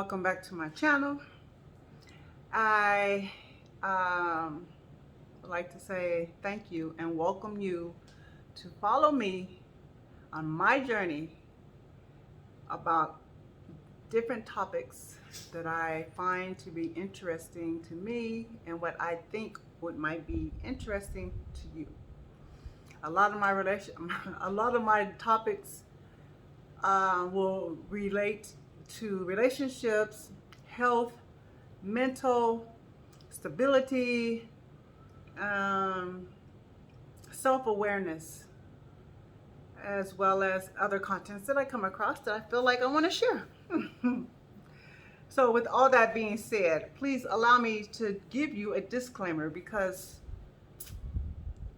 welcome back to my channel. I would like to say thank you and welcome you to follow me on my journey about different topics that I find to be interesting to me and what I think might be interesting to you. A lot of my topics will relate to relationships, health, mental stability, self-awareness, as well as other contents that I come across that I feel like I want to share. So with all that being said, please allow me to give you a disclaimer because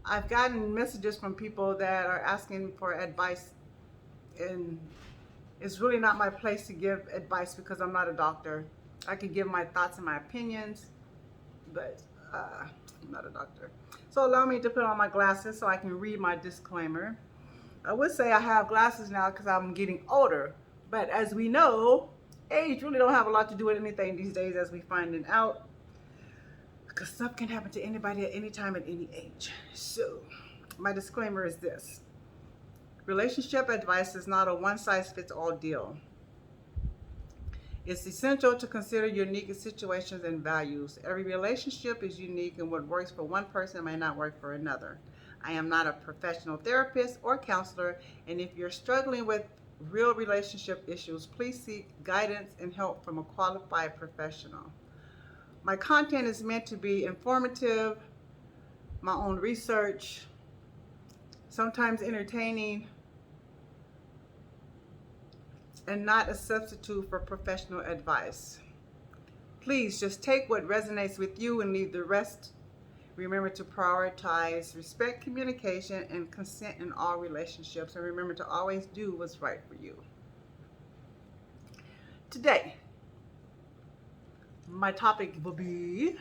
I've gotten messages from people that are asking for advice, and it's really not my place to give advice because I'm not a doctor. I can give my thoughts and my opinions, but I'm not a doctor. So allow me to put on my glasses so I can read my disclaimer. I would say I have glasses now because I'm getting older, but as we know, age really don't have a lot to do with anything these days, as we finding out, because stuff can happen to anybody at any time at any age. So my disclaimer is this: relationship advice is not a one-size-fits-all deal. It's essential to consider unique situations and values. Every relationship is unique, and what works for one person may not work for another. I am not a professional therapist or counselor, and if you're struggling with real relationship issues, please seek guidance and help from a qualified professional. My content is meant to be informative, my own research, sometimes entertaining, and not a substitute for professional advice. Please just take what resonates with you and leave the rest. Remember to prioritize respect, communication, and consent in all relationships, and remember to always do what's right for you. Today, my topic will be,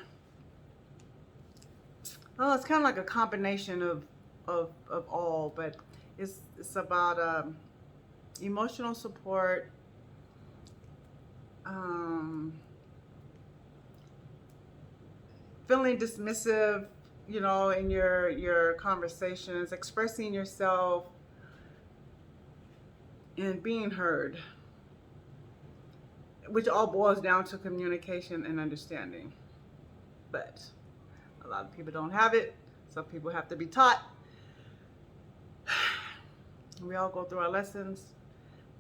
well, it's kind of like a combination of all, but it's about emotional support, feeling dismissive, in your conversations, expressing yourself, and being heard, which all boils down to communication and understanding. But a lot of people don't have it. Some people have to be taught. We all go through our lessons,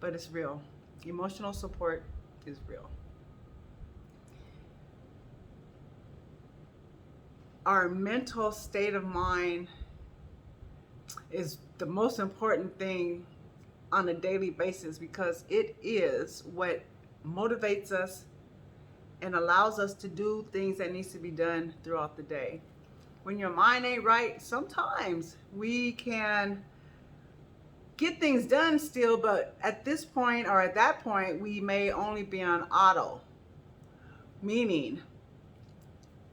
but it's real. Emotional support is real. Our mental state of mind is the most important thing on a daily basis because it is what motivates us and allows us to do things that needs to be done throughout the day. When your mind ain't right, sometimes we can get things done still, but at this point or at that point, we may only be on auto, meaning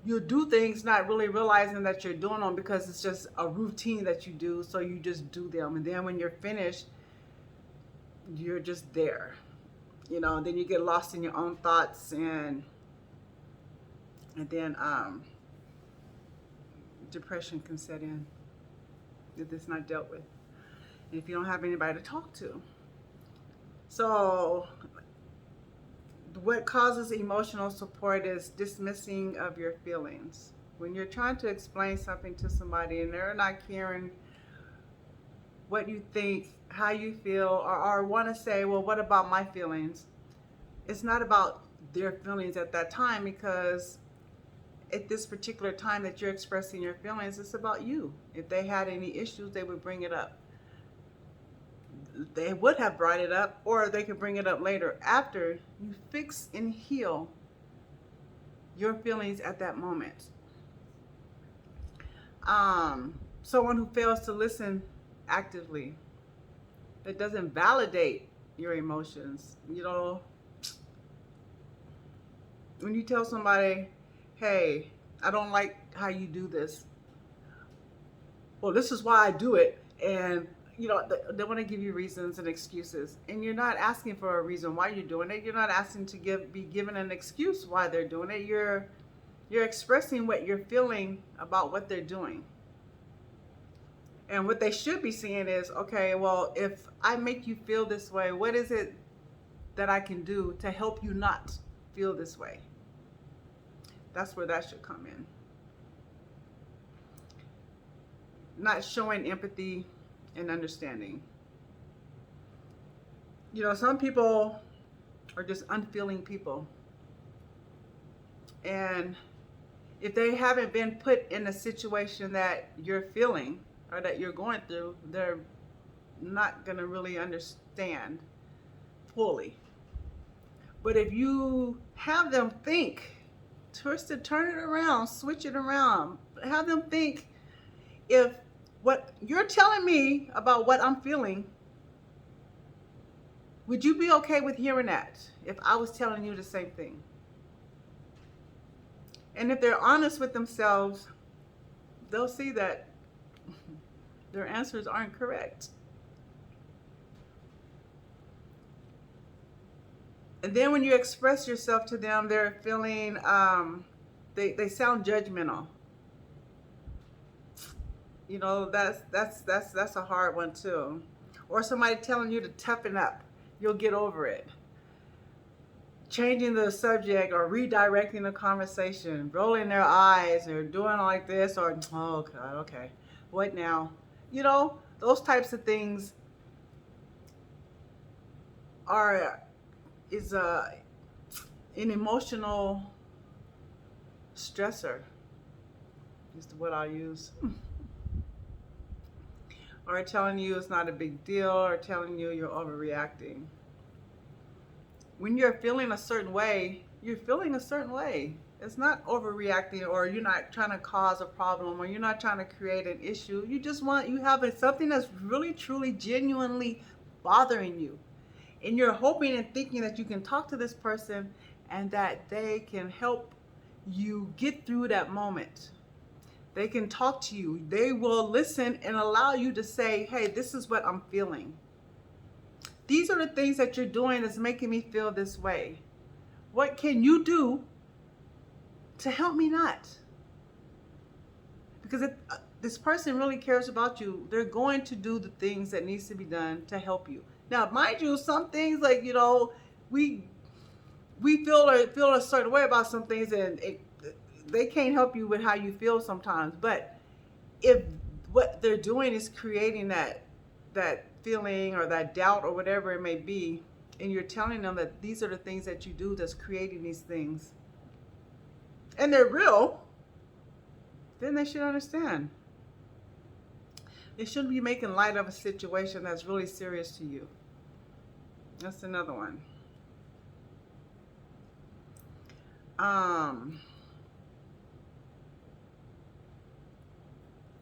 you do things not really realizing that you're doing them because it's just a routine that you do, so you just do them, and then when you're finished, you're just there, then you get lost in your own thoughts, and then depression can set in if it's not dealt with, and if you don't have anybody to talk to. So what causes emotional support is dismissing of your feelings. When you're trying to explain something to somebody and they're not caring what you think, how you feel, or want to say, well, what about my feelings? It's not about their feelings at that time, because at this particular time that you're expressing your feelings, it's about you. If they had any issues, they would bring it up. They would have brought it up, or they could bring it up later after you fix and heal your feelings at that moment. Someone who fails to listen actively, that doesn't validate your emotions. When you tell somebody, hey, I don't like how you do this. Well, this is why I do it, and they want to give you reasons and excuses, and you're not asking for a reason why you're doing it. You're not asking to be given an excuse why they're doing it. You're expressing what you're feeling about what they're doing. And what they should be seeing is, okay, well, if I make you feel this way, what is it that I can do to help you not feel this way? That's where that should come in. Not showing empathy and understanding. Some people are just unfeeling people. And if they haven't been put in a situation that you're feeling or that you're going through, they're not going to really understand fully. But if you have them think, twist it, turn it around, switch it around, have them think, if what you're telling me about what I'm feeling, would you be okay with hearing that if I was telling you the same thing? And if they're honest with themselves, they'll see that their answers aren't correct. And then when you express yourself to them, they're feeling, they sound judgmental. That's a hard one too. Or somebody telling you to toughen up, you'll get over it. Changing the subject or redirecting the conversation, rolling their eyes or doing like this, or, oh God, okay, what now? Those types of things is an emotional stressor, is what I'll use. Or telling you it's not a big deal, or telling you you're overreacting. When you're feeling a certain way, you're feeling a certain way. It's not overreacting, or you're not trying to cause a problem, or you're not trying to create an issue. You just you have something that's really, truly, genuinely bothering you. And you're hoping and thinking that you can talk to this person and that they can help you get through that moment. They can talk to you. They will listen and allow you to say, hey, this is what I'm feeling. These are the things that you're doing that's making me feel this way. What can you do to help me not? Because if this person really cares about you, they're going to do the things that needs to be done to help you. Now, mind you, some things like, we feel a certain way about some things, and they can't help you with how you feel sometimes. But if what they're doing is creating that feeling or that doubt or whatever it may be, and you're telling them that these are the things that you do that's creating these things, and they're real, then they should understand. They shouldn't be making light of a situation that's really serious to you. That's another one.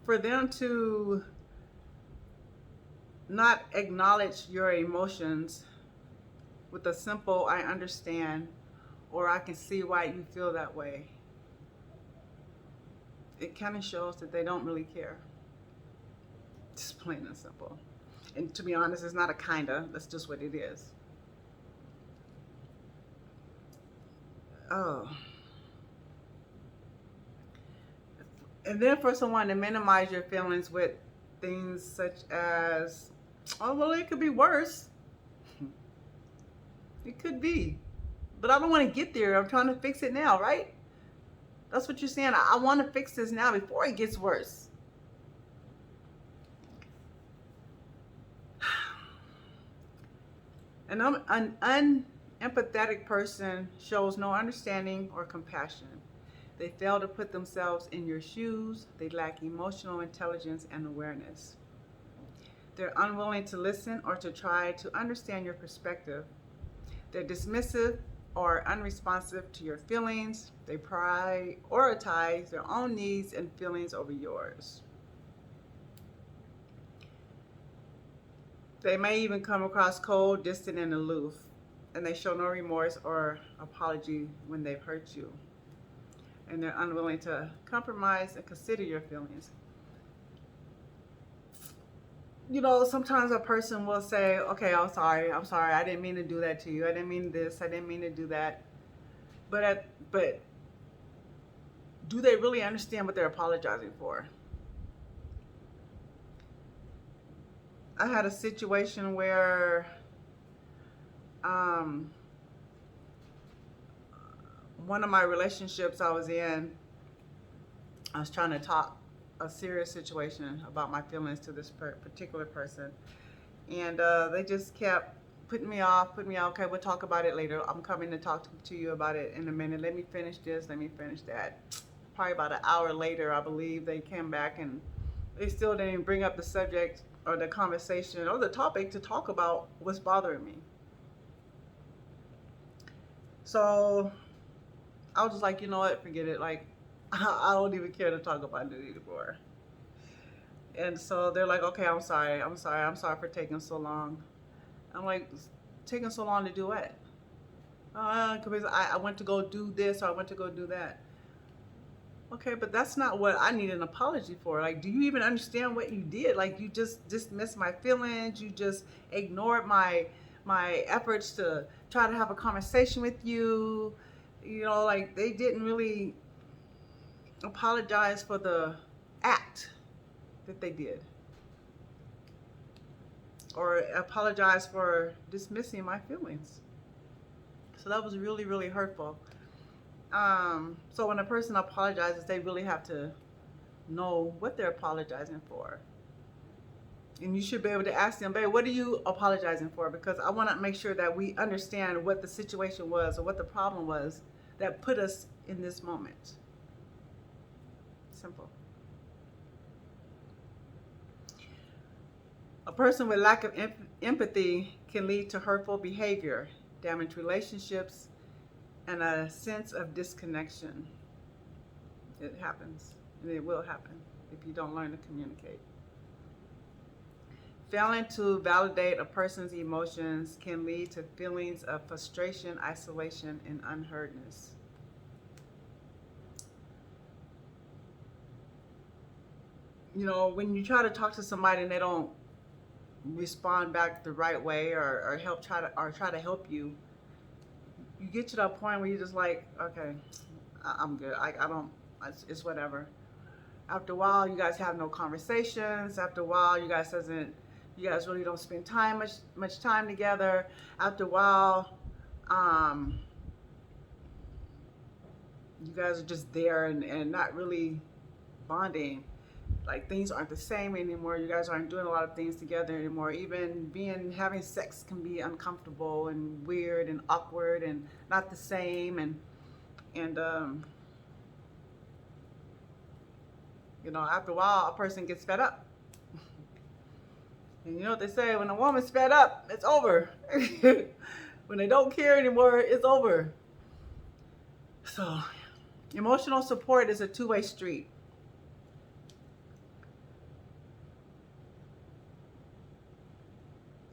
For them to not acknowledge your emotions with a simple, I understand, or I can see why you feel that way, it kind of shows that they don't really care. Just plain and simple. And to be honest, it's not a kinda, that's just what it is. Oh. And then for someone to minimize your feelings with things such as, oh, well, it could be worse. It could be. But I don't want to get there. I'm trying to fix it now, right? That's what you're saying. I want to fix this now before it gets worse. An unempathetic person shows no understanding or compassion. They fail to put themselves in your shoes. They lack emotional intelligence and awareness. They're unwilling to listen or to try to understand your perspective. They're dismissive or unresponsive to your feelings. They prioritize their own needs and feelings over yours. They may even come across cold, distant, and aloof, and they show no remorse or apology when they've hurt you. And they're unwilling to compromise and consider your feelings. sometimes a person will say, okay, I'm sorry, I didn't mean to do that to you. I didn't mean this, I didn't mean to do that. But do they really understand what they're apologizing for? I had a situation where um, one of my relationships I was in, I was trying to talk a serious situation about my feelings to this particular person, and they just kept putting me off. Okay, we'll talk about it later. I'm coming to talk to you about it in a minute. Let me finish this. Let me finish that. Probably about an hour later, I believe they came back and they still didn't bring up the subject or the conversation or the topic to talk about what's bothering me. So I was just like, you know what, forget it. Like, I don't even care to talk about it anymore. And so they're like, okay, I'm sorry for taking so long. I'm like, taking so long to do what? Because I went to go do this or I went to go do that. Okay, but that's not what I need an apology for. Like, do you even understand what you did? Like, you just dismissed my feelings. You just ignored my efforts to try to have a conversation with you. Like they didn't really apologize for the act that they did, or apologize for dismissing my feelings. So that was really, really hurtful. So when a person apologizes, they really have to know what they're apologizing for. And you should be able to ask them, babe, what are you apologizing for? Because I want to make sure that we understand what the situation was or what the problem was that put us in this moment. Simple. A person with lack of empathy can lead to hurtful behavior, damaged relationships, and a sense of disconnection. It happens, and it will happen if you don't learn to communicate. Failing to validate a person's emotions can lead to feelings of frustration, isolation, and unheardness. When you try to talk to somebody and they don't respond back the right way or try to help you, you get to that point where you're just like, okay, I'm good. I don't. It's whatever. After a while, you guys have no conversations. After a while, you guys really don't spend much time together. After a while, you guys are just there and not really bonding. Like things aren't the same anymore. You guys aren't doing a lot of things together anymore. Even having sex can be uncomfortable and weird and awkward and not the same. And after a while, a person gets fed up. And you know what they say, when a woman's fed up, it's over. When they don't care anymore, it's over. So, emotional support is a two-way street.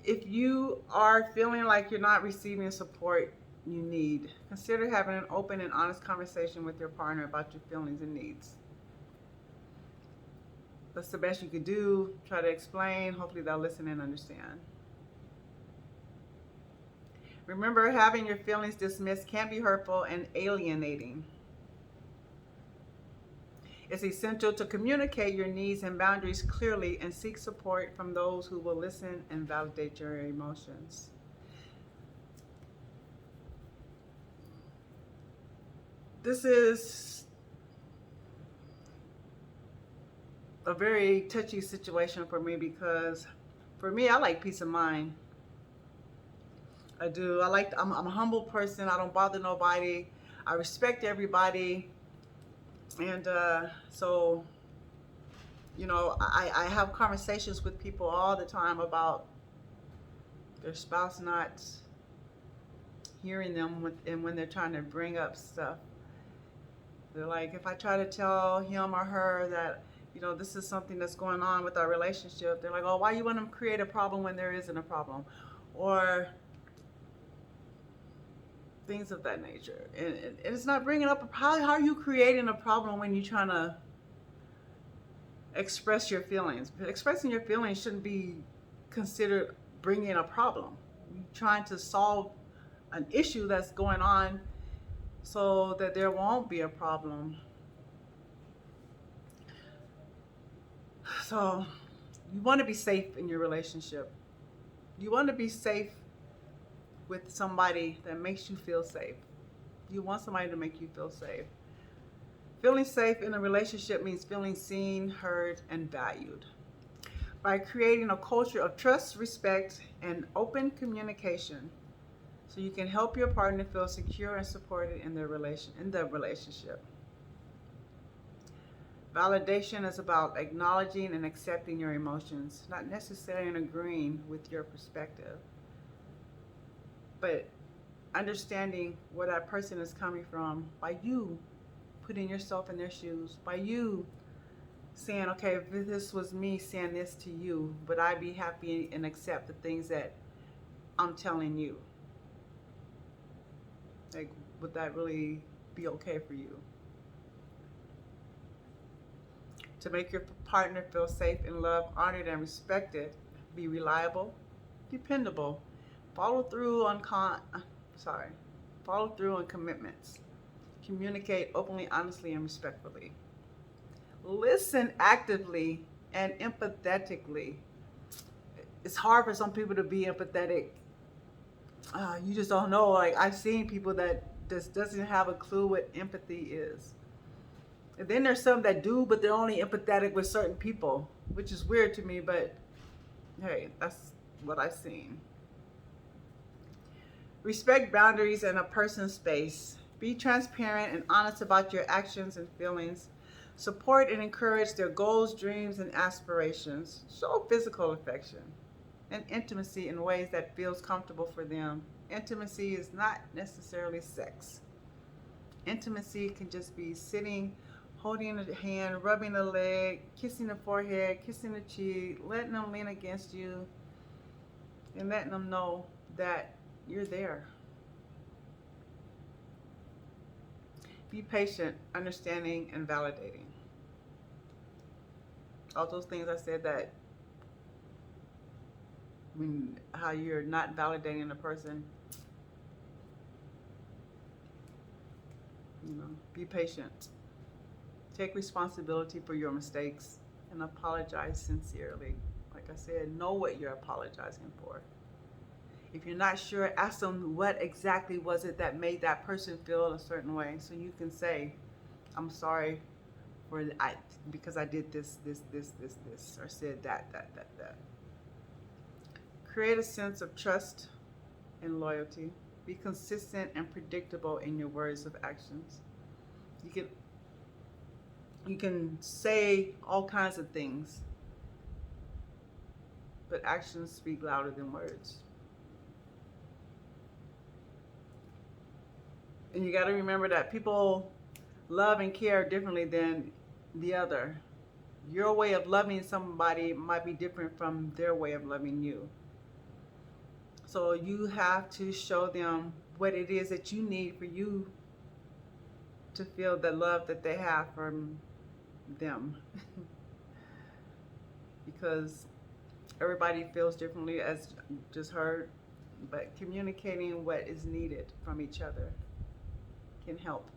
If you are feeling like you're not receiving the support you need, consider having an open and honest conversation with your partner about your feelings and needs. That's the best you could do. Try to explain. Hopefully they'll listen and understand. Remember, having your feelings dismissed can be hurtful and alienating. It's essential to communicate your needs and boundaries clearly and seek support from those who will listen and validate your emotions. This is a very touchy situation for me because for me, I like peace of mind. I do. I'm a humble person. I don't bother nobody. I respect everybody. And so, I have conversations with people all the time about their spouse not hearing them and when they're trying to bring up stuff. They're like, if I try to tell him or her that, this is something that's going on with our relationship, they're like, oh, why you want to create a problem when there isn't a problem? Or things of that nature. And it's not bringing up how are you creating a problem when you're trying to express your feelings. Expressing your feelings shouldn't be considered bringing a problem. You're trying to solve an issue that's going on so that there won't be a problem. So you want to be safe in your relationship. You want to be safe with somebody that makes you feel safe. You want somebody to make you feel safe. Feeling safe in a relationship means feeling seen, heard, and valued. By creating a culture of trust, respect, and open communication, so you can help your partner feel secure and supported in the relationship. Validation is about acknowledging and accepting your emotions, not necessarily agreeing with your perspective, but understanding where that person is coming from by you putting yourself in their shoes, by you saying, okay, if this was me saying this to you, would I be happy and accept the things that I'm telling you? Like, would that really be okay for you? To make your partner feel safe and loved, honored, and respected, be reliable, dependable, follow through on commitments, communicate openly, honestly, and respectfully, listen actively and empathetically. It's hard for some people to be empathetic. You just don't know. Like, I've seen people that just doesn't have a clue what empathy is. And then there's some that do, but they're only empathetic with certain people, which is weird to me, but hey, that's what I've seen. Respect boundaries and a person's space. Be transparent and honest about your actions and feelings. Support and encourage their goals, dreams, and aspirations. Show physical affection and intimacy in ways that feels comfortable for them. Intimacy is not necessarily sex. Intimacy can just be sitting, holding a hand, rubbing a leg, kissing the forehead, kissing the cheek, letting them lean against you, and letting them know that you're there. Be patient, understanding, and validating. All those things I said, that when how you're not validating a person, be patient. Take responsibility for your mistakes and apologize sincerely. Like I said, know what you're apologizing for. If you're not sure, ask them what exactly was it that made that person feel a certain way, so you can say, I'm sorry because I did this, or said that. Create a sense of trust and loyalty. Be consistent and predictable in your words of actions. You can say all kinds of things, but actions speak louder than words. And you got to remember that people love and care differently than the other. Your way of loving somebody might be different from their way of loving you. So you have to show them what it is that you need for you to feel the love that they have from them. Because everybody feels differently, as just heard, but communicating what is needed from each other can help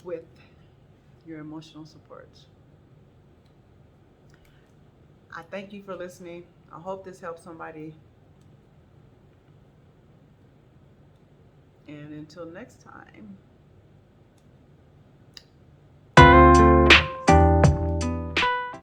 with your emotional support. I thank you for listening. I hope this helps somebody. And until next time.